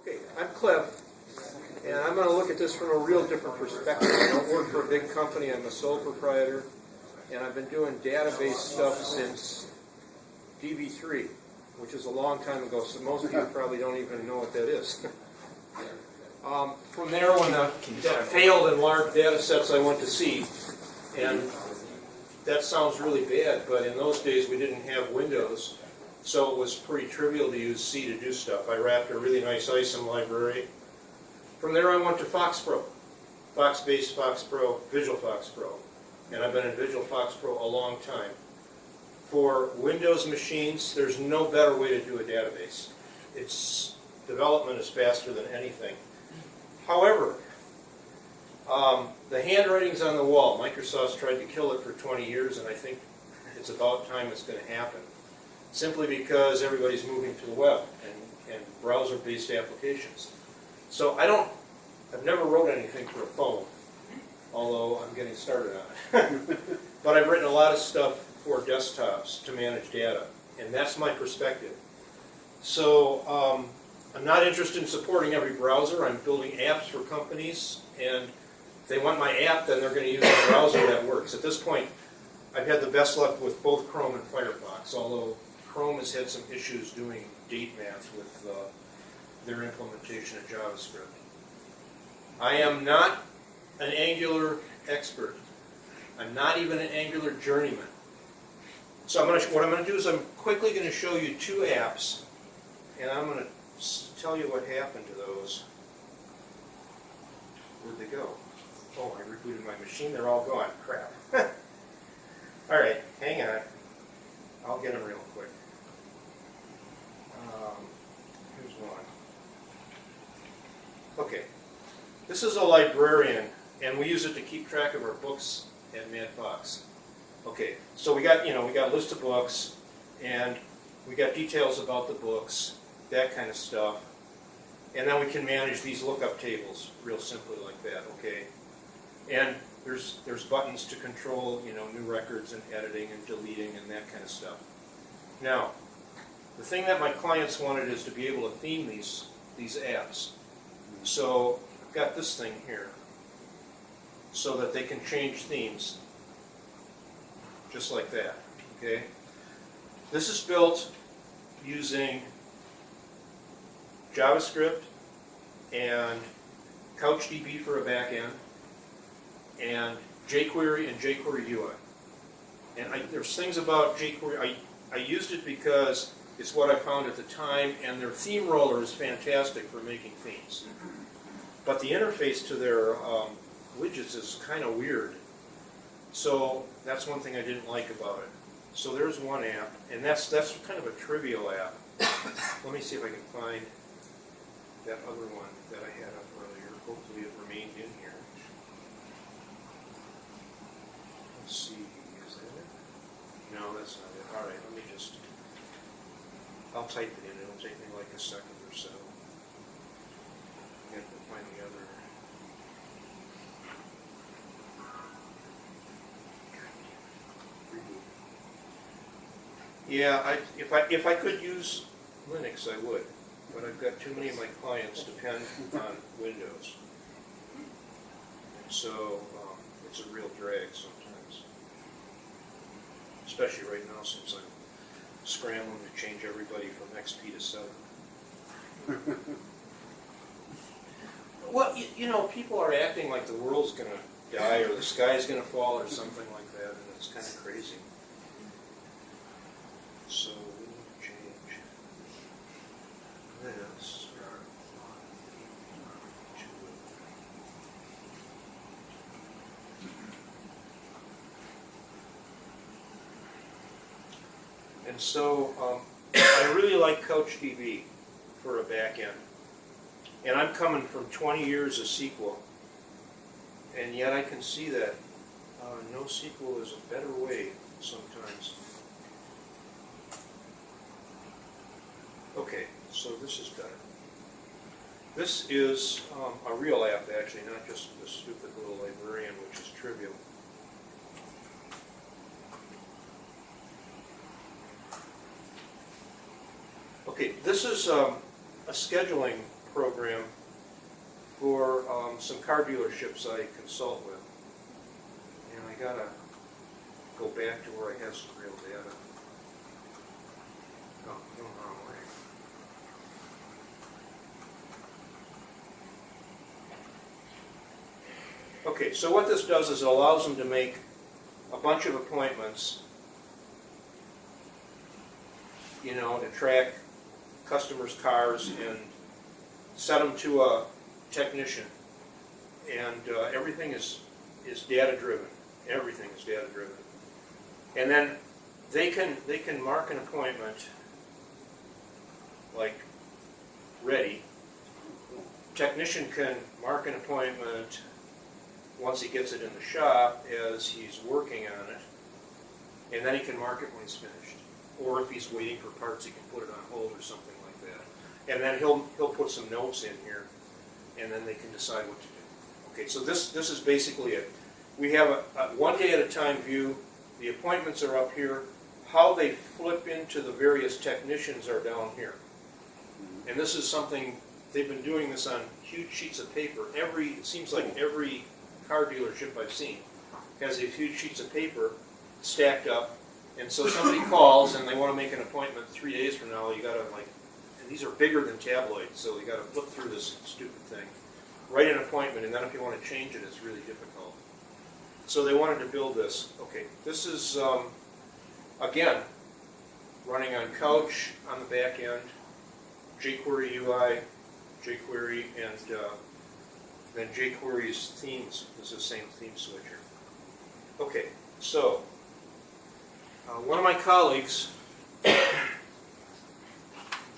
Okay, I'm Cliff, and I'm going to look at this from a real different perspective. I don't work for a big company. I'm a sole proprietor, and I've been doing database stuff since DB3, which is a long time ago, so most of you probably don't even know what that is. From there, when that failed in large data sets, I went to C, and that sounds really bad, but in those days we didn't have Windows, so it was pretty trivial to use C to do stuff. I wrapped a really nice ISOM library. From there I went to FoxPro, Fox-based FoxPro, Visual FoxPro, and I've been in Visual FoxPro a long time. For Windows machines, there's no better way to do a database. Its development is faster than anything. However, the handwriting's on the wall. Microsoft's tried to kill it for 20 years, and I think it's about time it's going to happen. Simply because everybody's moving to the web and browser-based applications. So I've never wrote anything for a phone, although I'm getting started on it. But I've written a lot of stuff for desktops to manage data, and that's my perspective. So I'm not interested in supporting every browser. I'm building apps for companies, and if they want my app, then they're going to use a browser that works. At this point, I've had the best luck with both Chrome and Firefox, although Chrome has had some issues doing date math with their implementation of JavaScript. I am not an Angular expert. I'm not even an Angular journeyman. So what I'm going to do is I'm quickly going to show you two apps, and I'm going to tell you what happened to those. Where'd they go? Oh, I rebooted my machine. They're all gone. Crap. All right, hang on. I'll get them real quick. Here's one. Okay. This is a librarian, and we use it to keep track of our books at Mad Fox. Okay, so we got a list of books, and we got details about the books, that kind of stuff, and then we can manage these lookup tables real simply like that. Okay, and there's buttons to control new records and editing and deleting and that kind of stuff. Now, the thing that my clients wanted is to be able to theme these apps. So I've got this thing here, so that they can change themes. Just like that, okay? This is built using JavaScript and CouchDB for a backend, and jQuery and jQuery UI. And there's things about jQuery, I used it because it's what I found at the time, and their theme roller is fantastic for making themes. But the interface to their widgets is kind of weird. So that's one thing I didn't like about it. So there's one app, and that's kind of a trivial app. Let me see if I can find that other one that I had up earlier. Hopefully it remained in here. Let's see, is that it? No, that's not it. All right, let me I'll type it in. It'll take me like a second or so. I have to find the other. Yeah, if I could use Linux, I would, but I've got too many of my clients depend on Windows, and so it's a real drag sometimes, especially right now since I'm scrambling to change everybody from XP to 7. Well, people are acting like the world's going to die or the sky's going to fall or something like that, and it's kind of crazy. So we need to change this to, and so I really like CouchDB for a backend, and I'm coming from 20 years of SQL, and yet I can see that NoSQL is a better way sometimes. Okay, so this is better. This is a real app, actually, not just a stupid little librarian, which is trivial. Okay, this is a scheduling program for some car dealerships I consult with. And I gotta go back to where I have some real data. Oh, I'm going the wrong way. Okay, so what this does is it allows them to make a bunch of appointments, you know, to track customers' cars and set them to a technician. And everything is data driven. Everything is data driven. And then they can mark an appointment like ready. Technician can mark an appointment once he gets it in the shop as he's working on it, and then he can mark it when he's finished. Or if he's waiting for parts, he can put it on hold or something like that. And then he'll put some notes in here, and then they can decide what to do. Okay, so this is basically it. We have a one day at a time view. The appointments are up here. How they flip into the various technicians are down here. And this is something, they've been doing this on huge sheets of paper. It seems like every car dealership I've seen has these huge sheets of paper stacked up. And so somebody calls and they want to make an appointment 3 days from now. You got to and these are bigger than tabloids, so you got to flip through this stupid thing, write an appointment, and then if you want to change it, it's really difficult. So they wanted to build this. Okay, this is again running on Couch on the back end, jQuery UI, jQuery, and then jQuery's themes is the same theme switcher. Okay, so one of my colleagues, let me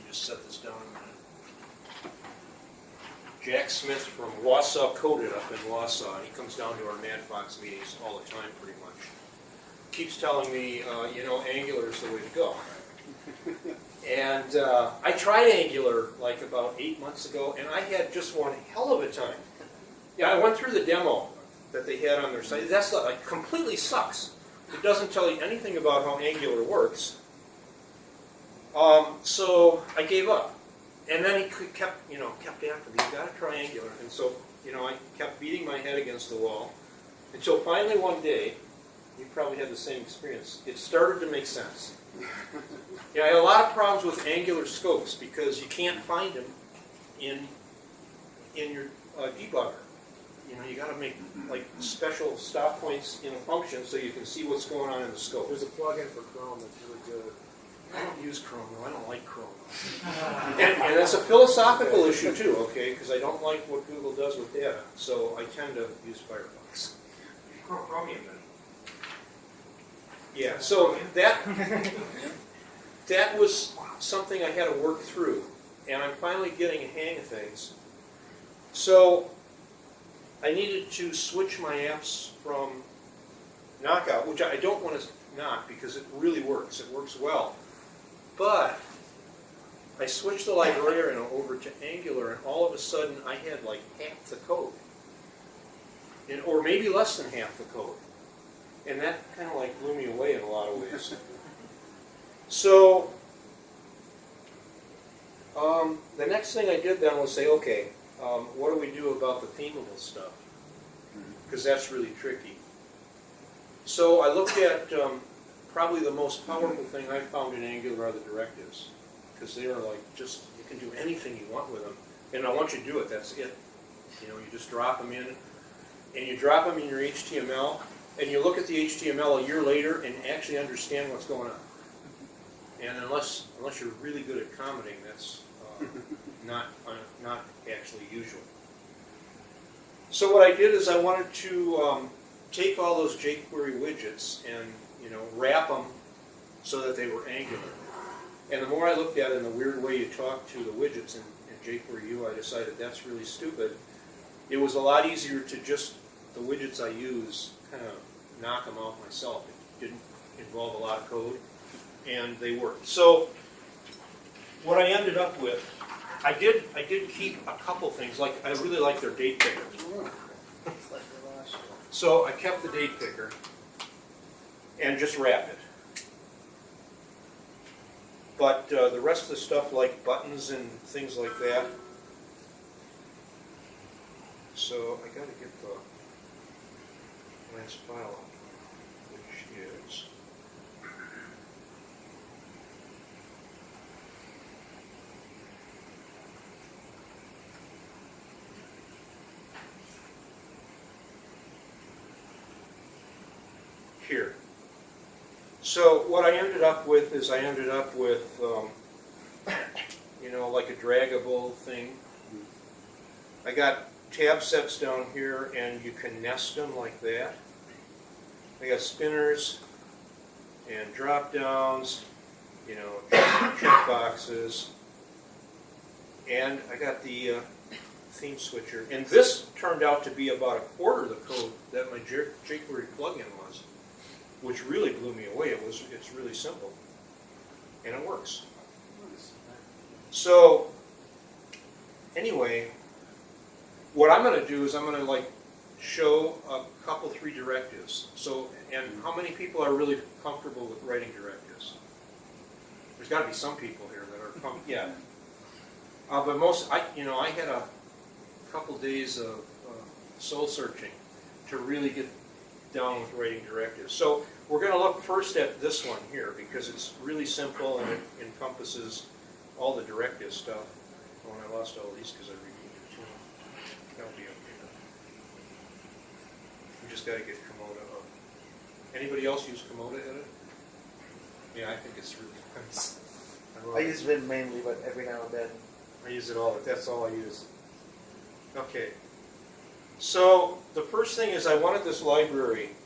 just set this down a minute. Jack Smith from Wausau Coded up in Wausau, and he comes down to our MadFox meetings all the time pretty much. Keeps telling me, you know, Angular is the way to go. And I tried Angular like about 8 months ago, and I had just one hell of a time. Yeah, I went through the demo that they had on their site. That's like completely sucks. It doesn't tell you anything about how Angular works. So I gave up. And then he kept after me, you got to try Angular. And so, you know, I kept beating my head against the wall until finally one day, you probably had the same experience, it started to make sense. Yeah, I had a lot of problems with Angular scopes because you can't find them in your debugger. You know, you got to make like special stop points in a function so you can see what's going on in the scope. There's a plugin for Chrome that's really good. I don't use Chrome though. I don't like Chrome. And that's a philosophical issue too, okay? Because I don't like what Google does with data, so I tend to use Firefox. Chromium then. Yeah, so that was something I had to work through, and I'm finally getting a hang of things. So I needed to switch my apps from Knockout, which I don't want to knock because it really works. It works well. But I switched the librarian over to Angular, and all of a sudden I had like half the code, or maybe less than half the code. And that kind of like blew me away in a lot of ways. So the next thing I did then was say, okay, what do we do about the themable stuff? Because that's really tricky. So I looked at probably the most powerful thing I found in Angular are the directives. Because they are like just, you can do anything you want with them. And once you do it, that's it. You know, you just drop them in, and you drop them in your HTML, and you look at the HTML a year later and actually understand what's going on. And unless you're really good at commenting, that's not actually usual. So what I did is I wanted to take all those jQuery widgets and wrap them so that they were Angular. And the more I looked at it in the weird way you talk to the widgets in jQuery UI, I decided that's really stupid. It was a lot easier to just, the widgets I use, kind of knock them out myself. It didn't involve a lot of code, and they worked. So what I ended up with, I did keep a couple things. Like I really like their date picker. So I kept the date picker and just wrapped it. But the rest of the stuff, like buttons and things like that, So I gotta get the last file, which is here. So what I ended up with is you know, like a draggable thing. I got tab sets down here, and you can nest them like that. I got spinners and drop downs, you know, check boxes, and I got the theme switcher. And this turned out to be about a quarter of the code that my jQuery plugin was, which really blew me away. It's really simple, and it works. So anyway, what I'm going to do is I'm going to like show a couple, 3 directives. So, and how many people are really comfortable with writing directives? There's got to be some people here that are comfortable. Yeah. But most, I had a couple days of soul searching to really get down with writing directives. So we're going to look first at this one here because it's really simple and it encompasses all the directive stuff. Oh, and I lost all these because I removed it too. That'll be okay now. We just got to get Komodo up. Anybody else use Komodo edit? Yeah, I think it's really nice. I use Vim mainly, but every now and then. I use it all. That's all I use. Okay. So the first thing is I wanted this library,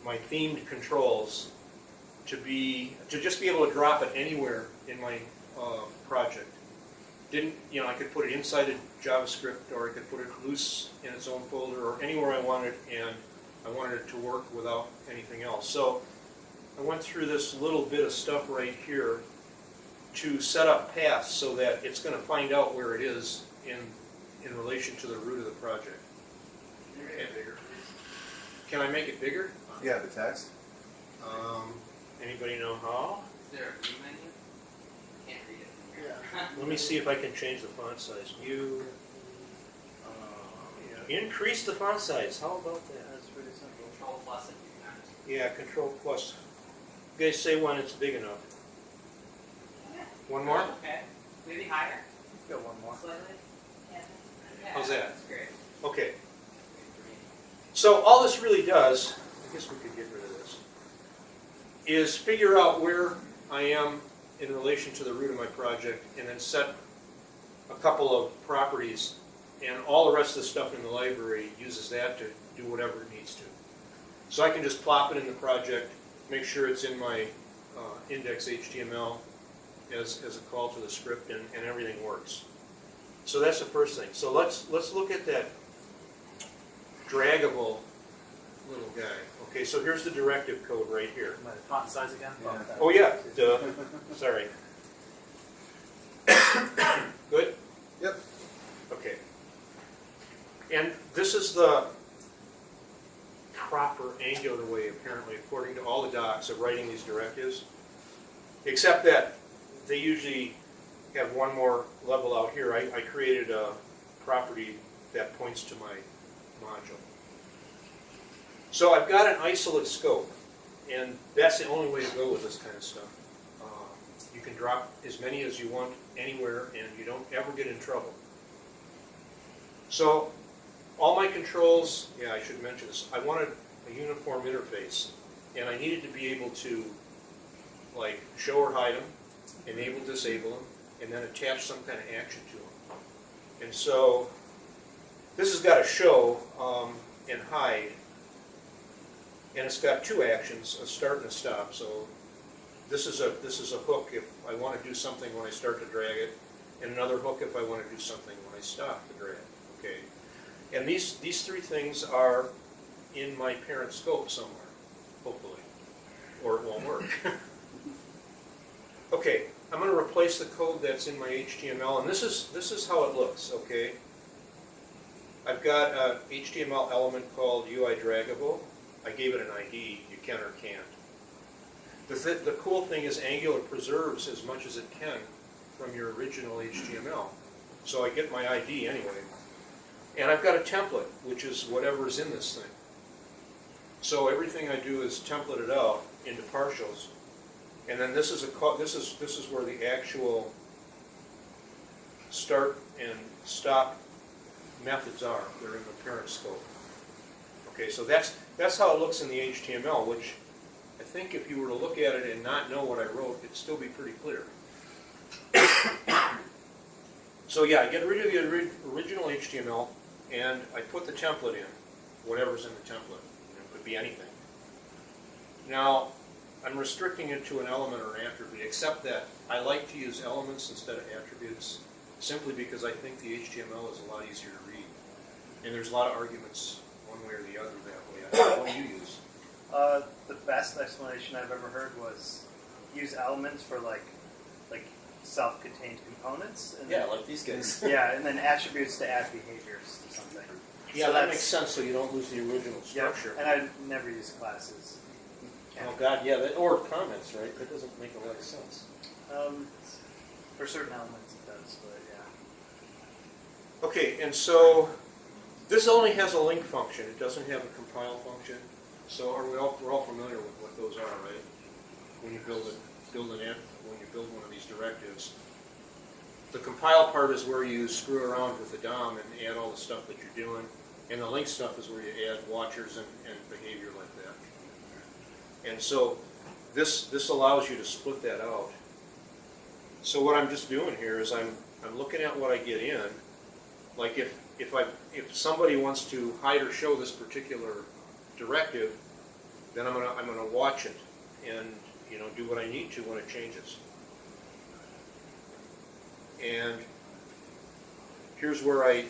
my themed controls, to just be able to drop it anywhere in my project. I could put it inside of JavaScript, or I could put it loose in its own folder, or anywhere I wanted, and I wanted it to work without anything else. So I went through this little bit of stuff right here to set up paths so that it's going to find out where it is in relation to the root of the project. Can you make it bigger, Can I make it bigger? Yeah, the text. Anybody know how? Is there a view menu? Can't read it from here. Let me see if I can change the font size. View. Increase the font size. How about that? That's pretty simple. Control plus if you can. Yeah, Control plus. You guys say when it's big enough. One more? Okay. Maybe higher? Got one more. Slightly? Yeah. How's that? That's great. Okay. So all this really does, I guess we could get rid of this, is figure out where I am in relation to the root of my project, and then set a couple of properties, and all the rest of the stuff in the library uses that to do whatever it needs to. So I can just plop it in the project, make sure it's in my index HTML as a call to the script, and everything works. So that's the first thing. So let's look at that draggable little guy. Okay, so here's the directive code right here. My font size again? Yeah. Oh yeah, duh. Sorry. Good? Yep. Okay. And this is the proper Angular way, apparently, according to all the docs, of writing these directives. Except that they usually have one more level out here. I created a property that points to my module. So I've got an isolate scope, and that's the only way to go with this kind of stuff. You can drop as many as you want anywhere, and you don't ever get in trouble. So all my controls, yeah, I should mention this, I wanted a uniform interface, and I needed to be able to like show or hide them, enable, disable them, and then attach some kind of action to them. And so this has got a show and hide, and it's got 2 actions, a start and a stop. So this is a hook if I want to do something when I start to drag it, and another hook if I want to do something when I stop the drag. Okay, and these 3 things are in my parent scope somewhere, hopefully, or it won't work. Okay, I'm going to replace the code that's in my HTML, and this is how it looks. Okay, I've got an HTML element called UI draggable. I gave it an ID. You can or can't. The cool thing is Angular preserves as much as it can from your original HTML. So I get my ID anyway. And I've got a template, which is whatever's in this thing. So everything I do is template it out into partials. And then this is where the actual start and stop methods are. They're in the parent scope. Okay, so that's how it looks in the HTML, which I think if you were to look at it and not know what I wrote, it'd still be pretty clear. So yeah, I get rid of the original HTML and I put the template in, whatever's in the template. It could be anything. Now, I'm restricting it to an element or an attribute, except that I like to use elements instead of attributes, simply because I think the HTML is a lot easier to read. And there's a lot of arguments one way or the other that way. What do you use? The best explanation I've ever heard was use elements for like self-contained components. And Yeah, like these guys. yeah, and then attributes to add behaviors to something. Yeah, So that that's- makes sense, so you don't lose the original Yeah, structure. and I never use classes. Oh God, yeah, or comments, right? That doesn't make a lot of sense. For certain elements it does, but yeah. Okay, and so this only has a link function. It doesn't have a compile function. So we're all familiar with what those are, right? When you build one of these directives, the compile part is where you screw around with the DOM and add all the stuff that you're doing, and the link stuff is where you add watchers and behavior like that. And so this allows you to split that out. So what I'm just doing here is I'm looking at what I get in. Like if somebody wants to hide or show this particular directive, then I'm gonna watch it and do what I need to when it changes. And here's where I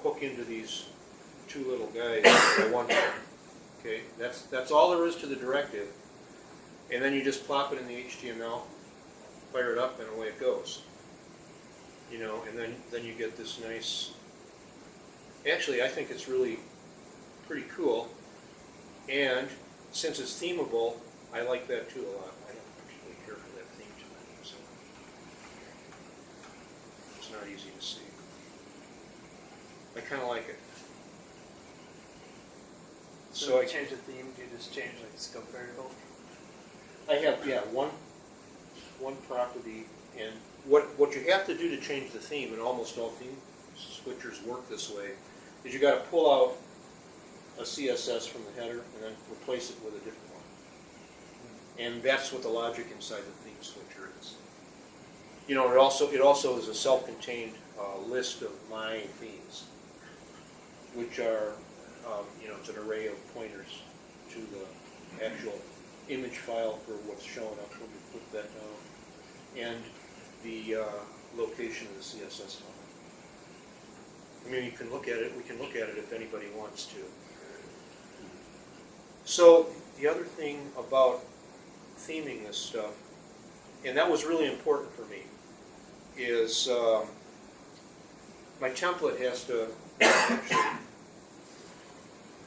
hook into these two little guys at one time. Okay, that's all there is to the directive. And then you just plop it in the HTML, fire it up, and away it goes. And then you get this nice. Actually, I think it's really pretty cool. And since it's themable, I like that too a lot. I don't actually care for that theme too much, so it's not easy to see. I kind of like it. So if you change the theme, do you just change like the scope variable? I have one property, and what you have to do to change the theme, and almost all theme switchers work this way, is you got to pull out a CSS from the header and then replace it with a different one. And that's what the logic inside the theme switcher is. It also is a self-contained list of my themes, which are it's an array of pointers to the actual image file for what's showing up when you put that down, and the location of the CSS file. I mean, you can look at it. We can look at it if anybody wants to. So the other thing about theming this stuff, and that was really important for me, is my template has to actually.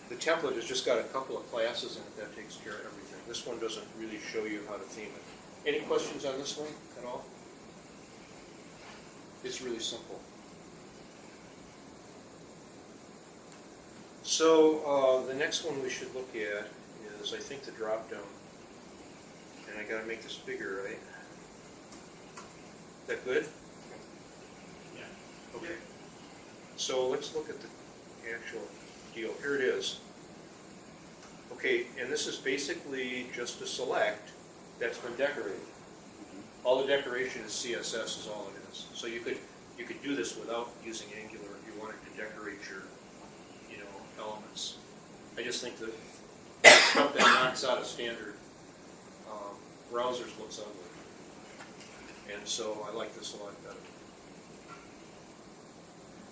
The template has just got a couple of classes in it that takes care of everything. This one doesn't really show you how to theme it. Any questions on this one at all? It's really simple. So the next one we should look at is, I think, the drop down. And I got to make this bigger, right? Is that good? Yeah. Okay. So let's look at the actual deal. Here it is. Okay, and this is basically just a select that's been decorated. All the decoration is CSS is all it is. So you could do this without using Angular if you wanted to decorate your elements. I just think that stuff that knocks out of standard browsers looks ugly. And so I like this a lot better.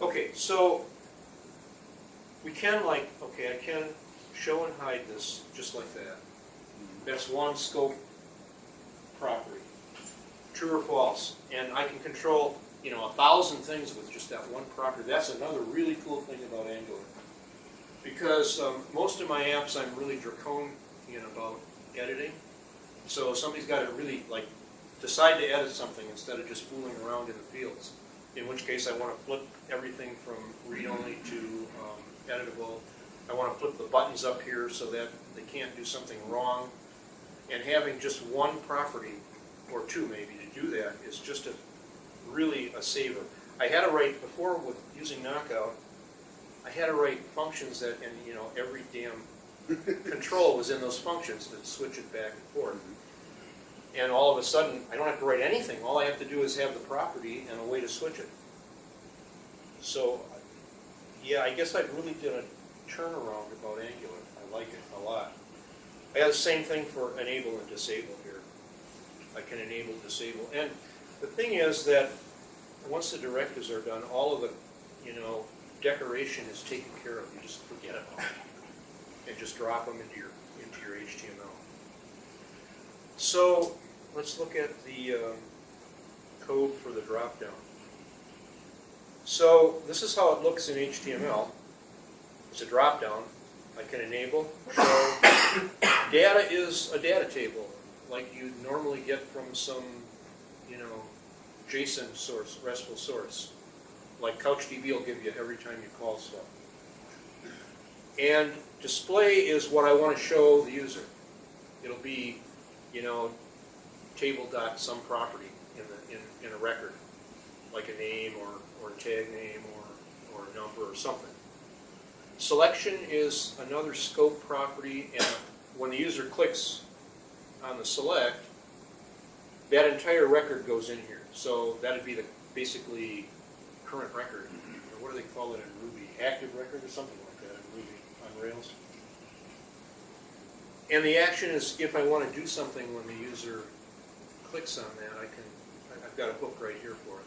Okay, so we can I can show and hide this just like that. That's one scope property. True or false. And I can control 1,000 things with just that one property. That's another really cool thing about Angular. Because most of my apps I'm really draconian about editing. So somebody's got to really decide to edit something instead of just fooling around in the fields. in which case I want to flip everything from read-only to editable. I want to flip the buttons up here so that they can't do something wrong. And having just one property, or two maybe, to do that is just really a saver. I had to write, before with using Knockout, I had to write functions that, and every damn control was in those functions that switch it back and forth. And all of a sudden, I don't have to write anything. All I have to do is have the property and a way to switch it. So, yeah, I guess I really did a turnaround about Angular. I like it a lot. I have the same thing for enable and disable here. I can enable, disable. And the thing is that once the directives are done, all of the, decoration is taken care of. You just forget about it and just drop them into your HTML. So let's look at the code for the dropdown. So this is how it looks in HTML. It's a dropdown. I can enable, show. Data is a data table, like you'd normally get from some, JSON source, RESTful source, like CouchDB will give you every time you call stuff. And display is what I want to show the user. It'll be, table dot some property in a record, like a name or a tag name or a number or something. Selection is another scope property, and when the user clicks on the select, that entire record goes in here. So that'd be the basically current record, or what do they call it in Ruby? Active record or something like that in Ruby on Rails. And the action is if I want to do something when the user clicks on that, I've got a hook right here for it.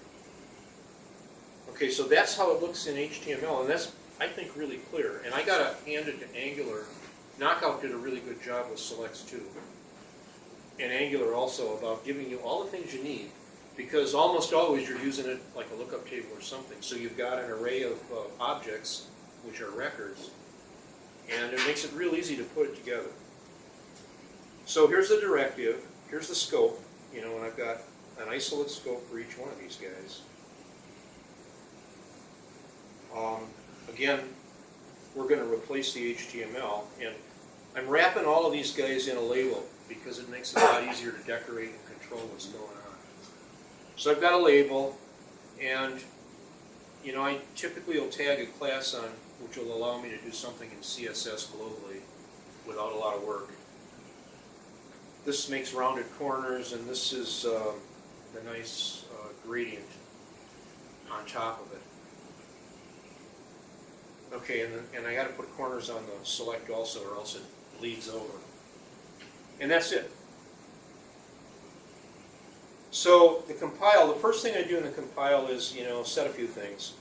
Okay, so that's how it looks in HTML, and that's, I think, really clear. And I got to hand it to Angular. Knockout did a really good job with selects too. And Angular also about giving you all the things you need, because almost always you're using it like a lookup table or something. So you've got an array of objects, which are records, and it makes it real easy to put it together. So here's the directive, here's the scope, and I've got an isolate scope for each one of these guys. Again, we're going to replace the HTML, and I'm wrapping all of these guys in a label because it makes it a lot easier to decorate and control what's going on. So I've got a label, and I typically will tag a class on, which will allow me to do something in CSS globally without a lot of work. This makes rounded corners, and this is the nice gradient on top of it. Okay, and I got to put corners on the select also, or else it bleeds over. And that's it. So the compile, the first thing I do in the compile is, set a few things.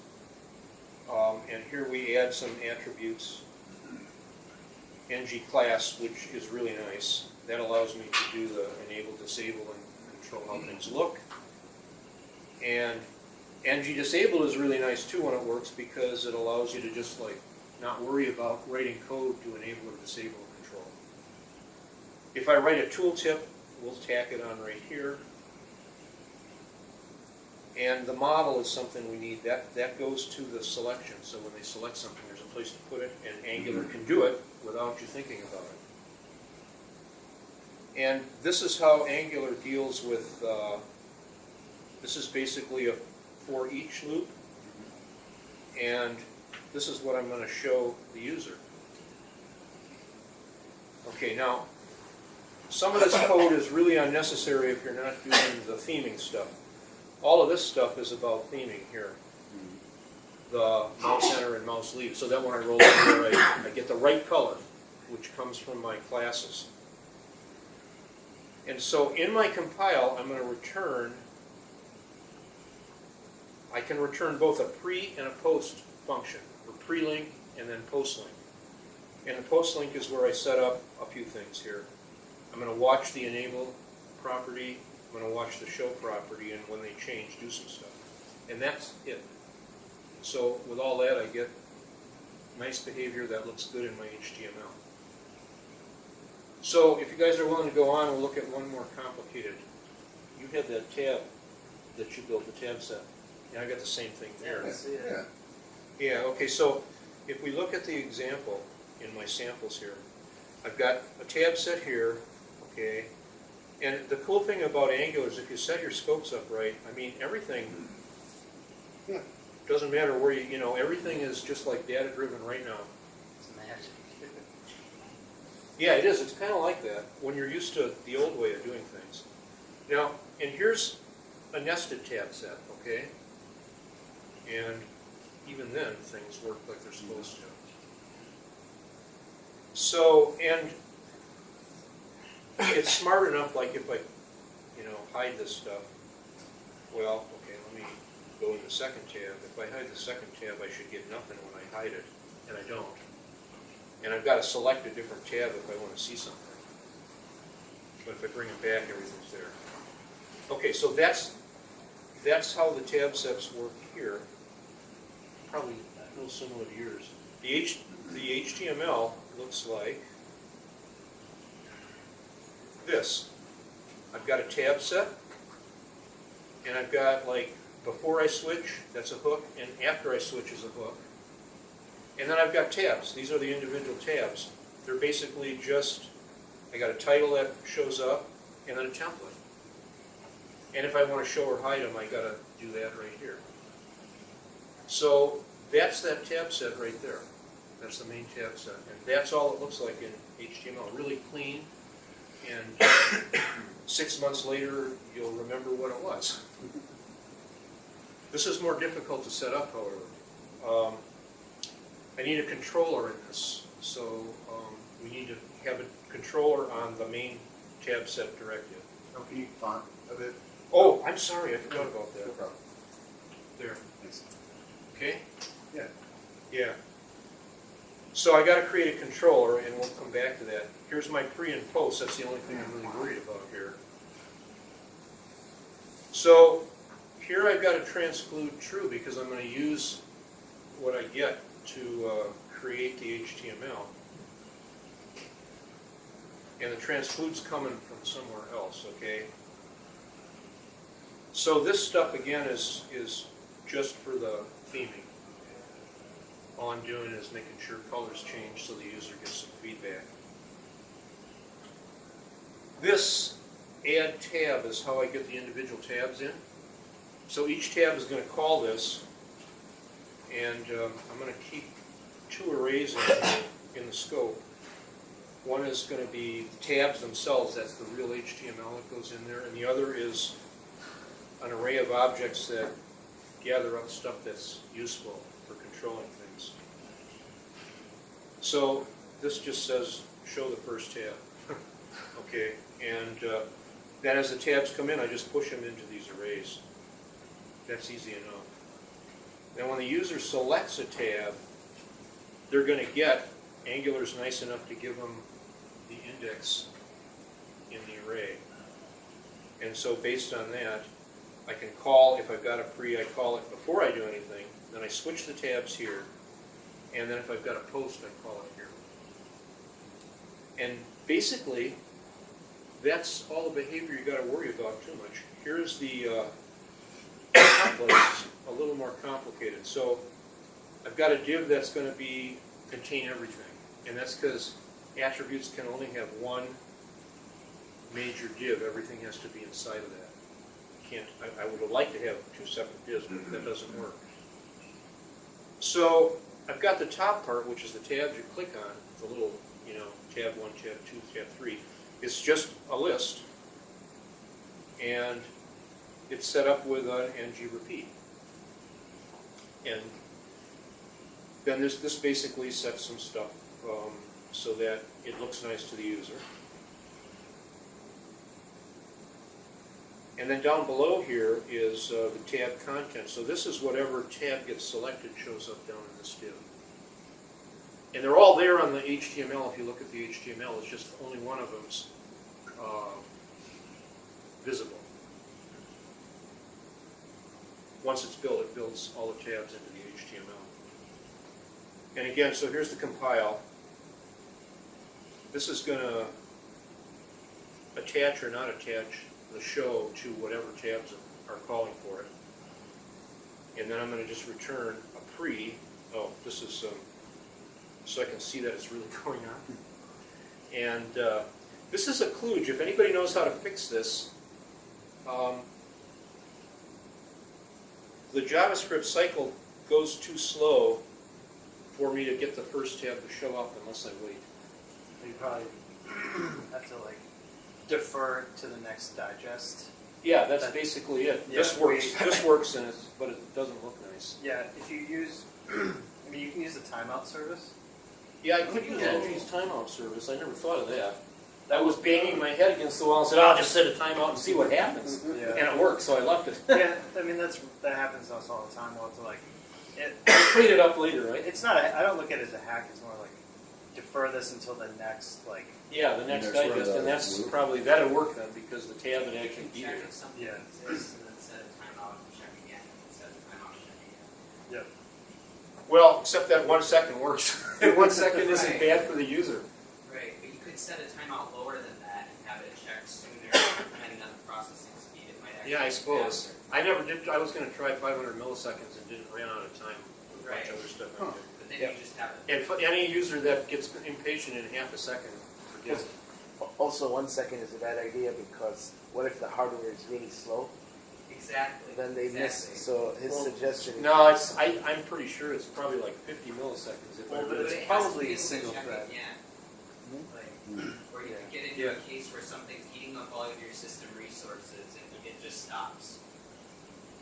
And here we add some attributes. ng class, which is really nice. That allows me to do the enable, disable, and control how things look. And ng disable is really nice too when it works, because it allows you to just not worry about writing code to enable or disable control. If I write a tooltip, we'll tack it on right here. And the model is something we need. That goes to the selection. So when they select something, there's a place to put it, and Angular can do it without you thinking about it. And this is how Angular deals with, this is basically a for each loop. And this is what I'm going to show the user. Okay, now, some of this code is really unnecessary if you're not doing the theming stuff. All of this stuff is about theming here. The mouse enter and mouse leave, so that when I roll over here, I get the right color, which comes from my classes. And so in my compile, I'm going to return, I can return both a pre and a post function, for pre-link and then post-link. And the post-link is where I set up a few things here. I'm going to watch the enable property, I'm going to watch the show property, and when they change, do some stuff. And that's it. So with all that, I get nice behavior that looks good in my HTML. So if you guys are willing to go on, we'll look at one more complicated. You had that tab that you built, the tab set. And I got the same thing Yeah, there. I see it. Yeah. Yeah, okay, so if we look at the example in my samples here, I've got a tab set here, okay? And the cool thing about Angular is if you set your scopes up right, I mean, everything, doesn't matter where you know, everything is just like data-driven right now. It's magic. Yeah, it is, it's kind of like that when you're used to the old way of doing things. Now, and here's a nested tab set, okay? And even then, things work like they're supposed to. So, and it's smart enough, like if I, you know, hide this stuff, well, okay, let me go in the second tab. If I hide the second tab, I should get nothing when I hide it, and I don't. And I've got to select a different tab if I want to see something. But if I bring it back, everything's there. Okay, so that's how the tab sets work here. Probably a little similar to yours. The HTML looks like this. I've got a tab set, and I've got, like, before I switch, that's a hook, and after I switch is a hook. And then I've got tabs. These are the individual tabs. They're basically just, I got a title that shows up, and then a template. And if I want to show or hide them, I got to do that right here. So that's that tab set right there. That's the main tab set. And that's all it looks like in HTML. Really clean. And 6 months later, you'll remember what it was. This is more difficult to set up, however. I need a controller in this. So we need to have a controller on the main tab set directive. Oh, can you font a bit? Oh, I'm sorry, I forgot about No that. problem. There. Thanks. Okay? Yeah. Yeah. So I got to create a controller, and we'll come back to that. Here's my pre and post. That's the only thing I'm really worried about here. So here I've got to transclude true because I'm going to use what I get to create the HTML. And the transclude's coming from somewhere else, okay? So this stuff, again, is just for the theming. All I'm doing is making sure colors change so the user gets some feedback. This add tab is how I get the individual tabs in. So each tab is going to call this, and I'm going to keep 2 arrays in the scope. One is going to be the tabs themselves, that's the real HTML that goes in there, and the other is an array of objects that gather up stuff that's useful for controlling things. So this just says show the first tab. Okay, and then as the tabs come in, I just push them into these arrays. That's easy enough. Now when the user selects a tab, they're going to get, Angular's nice enough to give them the index in the array. And so based on that, I can call, if I've got a pre, I call it before I do anything, then I switch the tabs here, and then if I've got a post, I call it here. And basically, that's all the behavior you got to worry about too much. Here's the template, a little more complicated. So I've got a div that's going to contain everything, and that's because attributes can only have one major div. Everything has to be inside of that. I would have liked to have 2 separate divs, but that doesn't work. So I've got the top part, which is the tabs you click on, the little, you know, tab 1, tab 2, tab 3. It's just a list, and it's set up with an ng repeat. And then this basically sets some stuff so that it looks nice to the user. And then down below here is the tab content. So this is whatever tab gets selected shows up down in this div. And they're all there on the HTML. If you look at the HTML, it's just only one of them's visible. Once it's built, it builds all the tabs into the HTML. And again, so here's the compile. This is going to attach or not attach the show to whatever tabs are calling for it. And then I'm going to just return a pre. Oh, this is so I can see that it's really going on. And this is a kludge. If anybody knows how to fix this, the JavaScript cycle goes too slow for me to get the first tab to show up unless I wait. You probably have to like defer to the next digest. Yeah, that's basically it. Yeah, This works. This works, but it doesn't look nice. Yeah, if you use, I mean, you can use the timeout service. Yeah, I could use Yeah. NG's timeout service. I never thought of that. I was banging my head against the wall and said, "I'll just set a timeout and see what happens," Yeah. and it worked. So I left it. Yeah, I mean that happens to us all the time. We'll have to like, Clean it up later, right? it's not. I don't look at it as a hack. It's more like defer this until the next like. Yeah, the next Next one, digest, and that's loop. probably that'll work then because the tab would actually be Check there. if something Yeah. exists and then set a timeout and check again. Set a timeout and check again. Yeah. Well, except that 1 second works. And 1 second isn't Right. bad for the user. Right, but you could set a timeout lower than that and have it check sooner, depending on the processing speed. It might actually Yeah, I be suppose. faster. I never did. I was going to try 500 milliseconds and didn't run out of time with a bunch of other stuff I did. But then Yeah. you just have it. And for any user that gets impatient in half a second, forget it. Also, 1 second is a bad idea because what if the hardware is really slow? Exactly. Then they exactly. miss. So his Well, suggestion is No, it's. I'm pretty sure it's probably like 50 milliseconds. If I Well, but really- it's it has to probably be a single check thread. again. Like, or you could get into Yeah. a case where something's eating up all of your system resources and it just stops.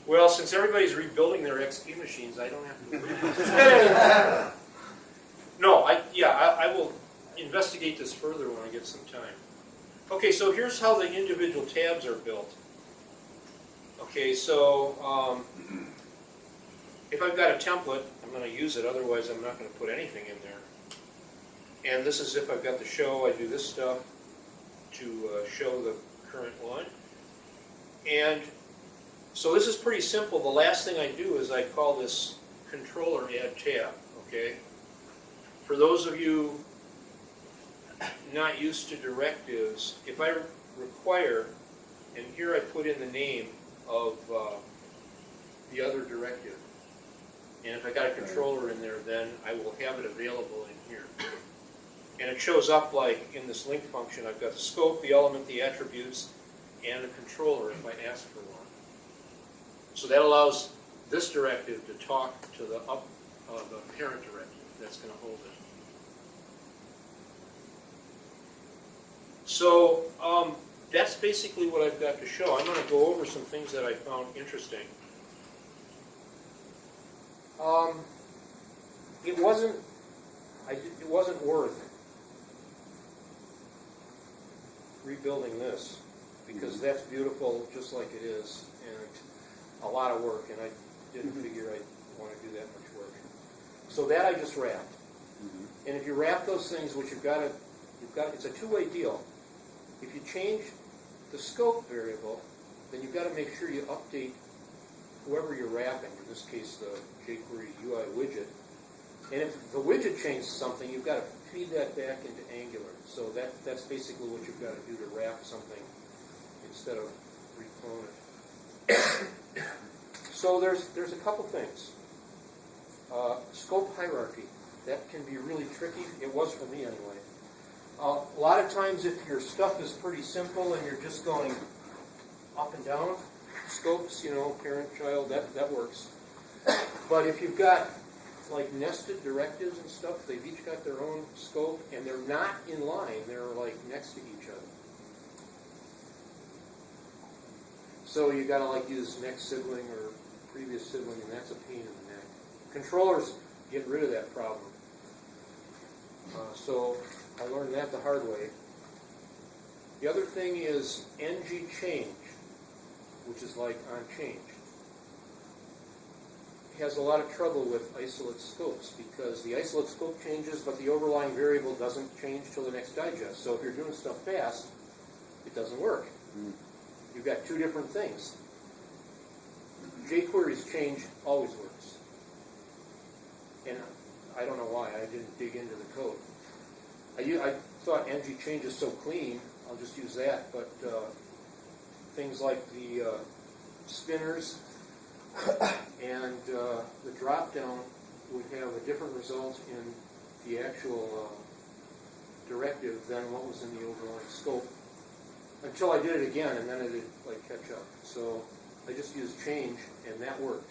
Well, since everybody's rebuilding their XP machines, I don't have to. No, I will investigate this further when I get some time. Okay, so here's how the individual tabs are built. Okay, so if I've got a template, I'm going to use it. Otherwise, I'm not going to put anything in there. And this is if I've got the show. I do this stuff to show the current one. And so this is pretty simple. The last thing I do is I call this controller add tab. Okay. For those of you not used to directives, if I require, and here I put in the name of the other directive, and if I got a controller in there, then I will have it available in here. And it shows up like in this link function. I've got the scope, the element, the attributes, and the controller if I ask for one. So that allows this directive to talk to the parent directive that's going to hold it. So that's basically what I've got to show. I'm going to go over some things that I found interesting. It wasn't worth rebuilding this because that's beautiful just like it is, and a lot of work, and I didn't figure I'd want to do that much work. So that I just wrapped. And if you wrap those things, which it's a two-way deal. If you change the scope variable, then you've got to make sure you update whoever you're wrapping, in this case the jQuery UI widget. And if the widget changes something, you've got to feed that back into Angular. So that's basically what you've got to do to wrap something instead of reclone it. So there's a couple things. Scope hierarchy. That can be really tricky. It was for me anyway. A lot of times if your stuff is pretty simple and you're just going up and down scopes, parent, child, that works. But if you've got like nested directives and stuff, they've each got their own scope and they're not in line, they're like next to each other. So you gotta like use next sibling or previous sibling, and that's a pain in the neck. Controllers get rid of that problem. So I learned that the hard way. The other thing is ngChange, which is like on change. It has a lot of trouble with isolate scopes because the isolate scope changes, but the overlying variable doesn't change till the next digest. So if you're doing stuff fast, it doesn't work. You've got two different things. jQuery's change always works. And I don't know why. I didn't dig into the code. I thought ngChange is so clean, I'll just use that. But things like the spinners And the drop-down would have a different result in the actual directive than what was in the overall scope. Until I did it again, and then it would like catch up. So I just used change, and that worked.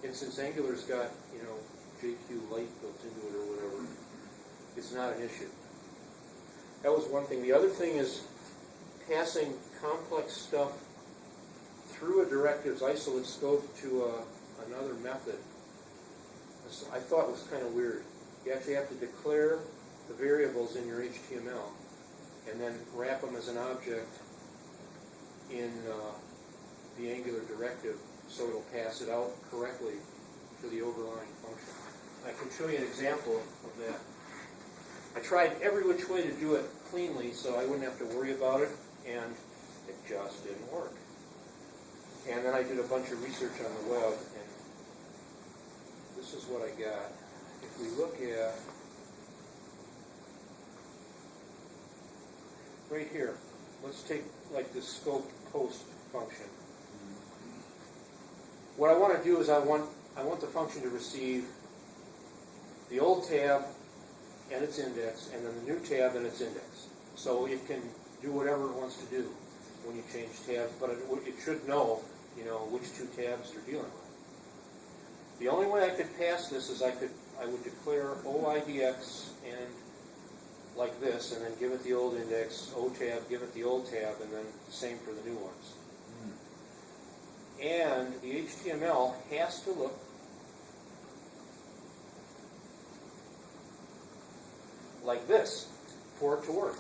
And since Angular's got, you know, JQ Lite built into it or whatever, it's not an issue. That was one thing. The other thing is passing complex stuff through a directives isolate scope to another method. This I thought was kind of weird. You actually have to declare the variables in your HTML and then wrap them as an object in the Angular directive so it'll pass it out correctly to the overlying function. I can show you an example of that. I tried every which way to do it cleanly so I wouldn't have to worry about it, and it just didn't work. And then I did a bunch of research on the web, and this is what I got. If we look at right here, let's take like this scope post function. What I want to do is I want the function to receive the old tab and its index, and then the new tab and its index. So it can do whatever it wants to do when you change tabs, but it should know, you know, which two tabs you're dealing with. The only way I could pass this is I would declare OIDX and like this, and then give it the old index, O tab, give it the old tab, and then the same for the new ones. And the HTML has to look like this for it to work.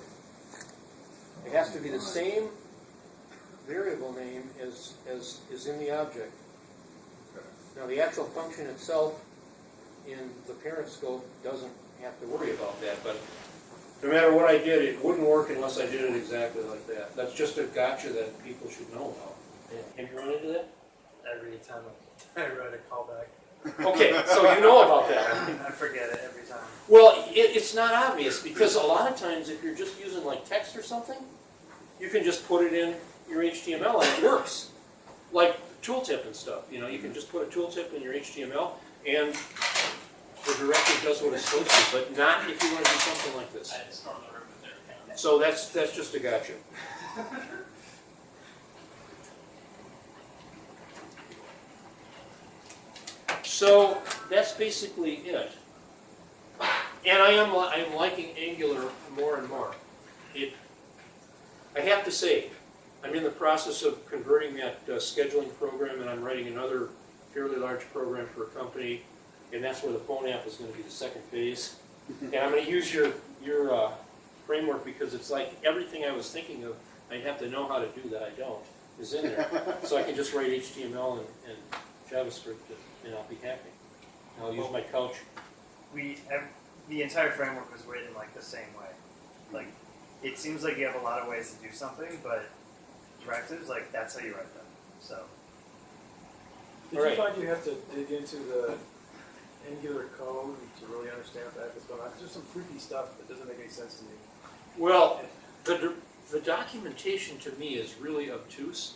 It has to be the same variable name as is in the object. Now the actual function itself in the parent scope doesn't have to worry about that, but no matter what I did, it wouldn't work unless I did it exactly like that. That's just a gotcha that people should know about. Have you run into that? Every time I write a callback, Okay, so you know about that. I forget it every time. Well, it's not obvious because a lot of times if you're just using like text or something, you can just put it in your HTML and it works. Like tooltip and stuff, you know, you can just put a tooltip in your HTML and the directive does what it's supposed to, but not if you want to do something like this. I just storm the room with their account. So that's just a gotcha. So that's basically it. And I am liking Angular more and more. I have to say, I'm in the process of converting that scheduling program, and I'm writing another fairly large program for a company, and that's where the phone app is going to be the second phase. And I'm going to use your framework because it's like everything I was thinking of, I have to know how to do that I don't, is in there. So I can just write HTML and JavaScript and I'll be happy. And I'll use my couch. The entire framework was written like the same way. Like, it seems like you have a lot of ways to do something, but directives, like, that's how you write them. So. Did you find you have to dig into the Angular code to really understand what the heck is going on? There's some freaky stuff that doesn't make any sense to me. Well, the documentation to me is really obtuse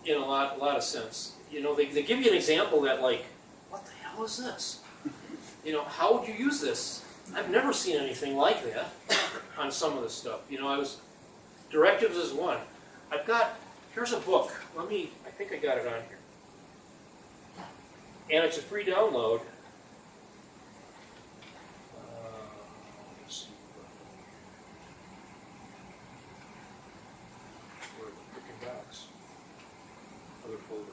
in a lot of sense. You know, they give you an example that like, what the hell is this? You know, how would you use this? I've never seen anything like that on some of the stuff. You know, directives is one. Here's a book. I think I got it on here. And it's a free download. Let's see. Where are the freaking docs? Other folder.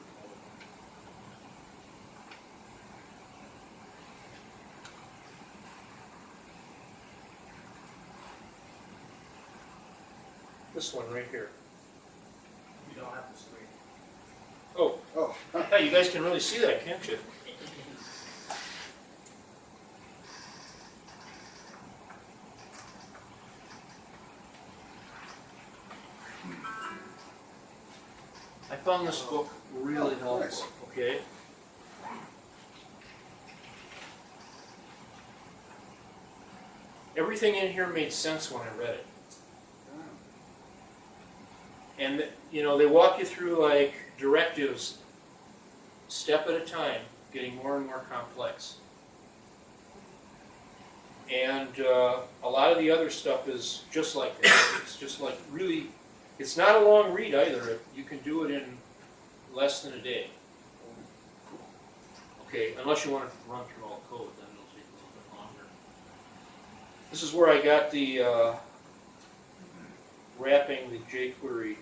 This one right here. You don't have to screen. Oh, Oh, yeah, you guys can really see that, can't you? I found this book really helpful, okay? Everything in here made sense when I read it. And, you know, they walk you through, like, directives step at a time, getting more and more complex. And a lot of the other stuff is just like that. It's just like really, it's not a long read either. You can do it in less than a day. Okay, unless you want to run through all code, then it'll take a little bit longer. This is where I got the wrapping the jQuery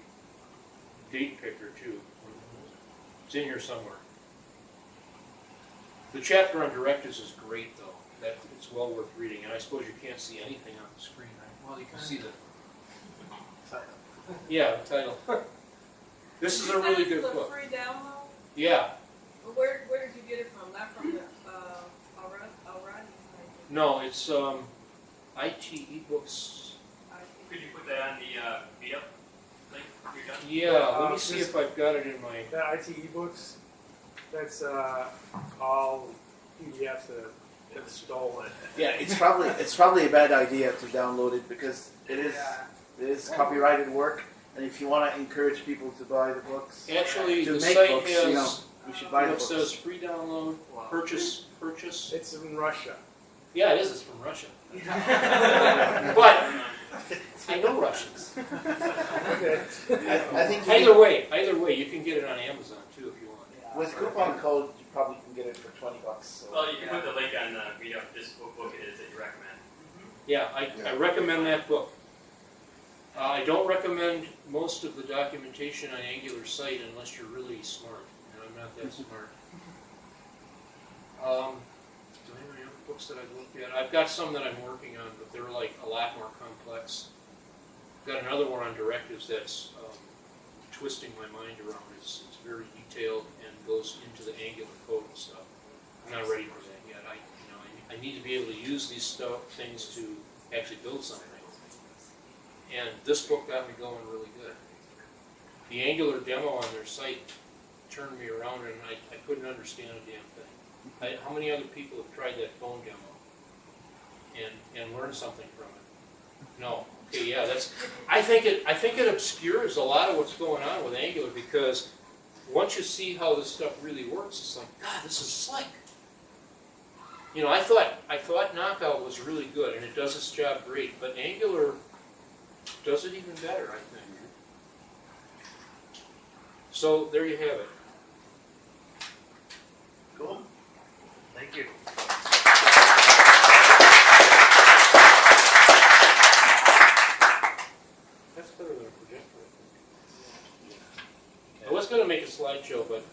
date picker too. It's in here somewhere. The chapter on directives is great though. That it's well worth reading, and I suppose you can't see anything on the screen, right? Well, you can see the yeah, the title. This is a really good book. Is that the free download? Yeah. Where did you get it from? Not from the Alright? No, it's IT ebooks. Could you put that on the Meetup link? You're done? Yeah, let me see if I've got it in my. That IT ebooks, that's all PDFs that have stolen. Yeah, it's probably a bad idea to download it because it is copyrighted work, and if you want to encourage people to buy the books, Actually, to the make site books, has you know, you should buy the what books. says free download, purchase. It's in Russia. Yeah, it is. It's from Russia. But I know Russians. Okay. I think Either way, you can get it on Amazon too if you want. with coupon code, you probably can get it for $20. So. Well, you can put the link on Meetup, just what book it is that you recommend. Yeah, I recommend that book. I don't recommend most of the documentation on Angular site unless you're really smart, and I'm not that smart. Do I have any other books that I've looked at? I've got some that I'm working on, but they're like a lot more complex. I've got another one on directives that's twisting my mind around. It's very detailed and goes into the Angular code and stuff. I'm not ready for that yet. I need to be able to use these things to actually build something. And this book got me going really good. The Angular demo on their site turned me around, and I couldn't understand a damn thing. How many other people have tried that phone demo and learned something from it? No. Okay, yeah, I think it obscures a lot of what's going on with Angular, because once you see how this stuff really works, it's like, God, this is slick. You know, I thought Knockout was really good, and it does its job great, but Angular does it even better, I think. So there you have it. Cool. Thank you. That's better than a projector, I think. I was going to make a slideshow, but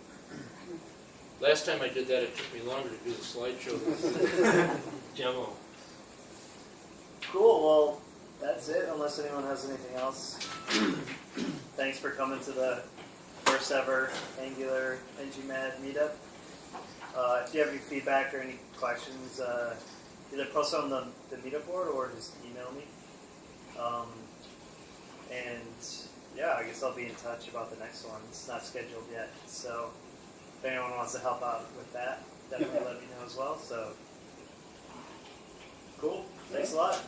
last time I did that, it took me longer to do the slideshow than the demo. Cool. Well, that's it. Unless anyone has anything else. Thanks for coming to the first ever Angular ngMad meetup. If you have any feedback or any questions, either post on the meetup board or just email me. And yeah, I guess I'll be in touch about the next one. It's not scheduled yet, so if anyone wants to help out with that, definitely let me know as well. So cool. Thanks a lot.